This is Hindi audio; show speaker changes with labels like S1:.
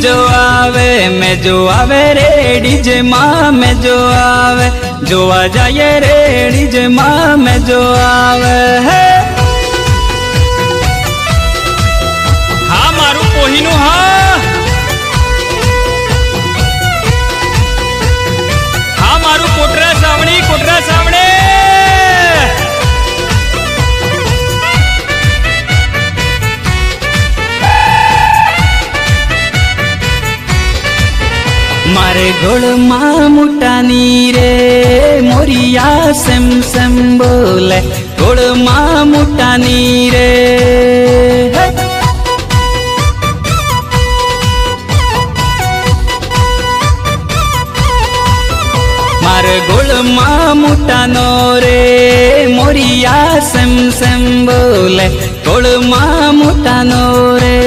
S1: जो आवे रे डीजे माँ में जो आवे जोवा जाए रे डीजे माँ में जो आवे है। हाँ मारू कोहिनू हाँ मारू कोटरा सावणी मारे गोड़ माँ मुटानी रे मोरिया सेम सेम बोले गोड़ माँ मुटानी रे मारे गोड़ माँ मुटानो रे मोरिया सेम सेम बोले गोड़ माँ मुटानो रे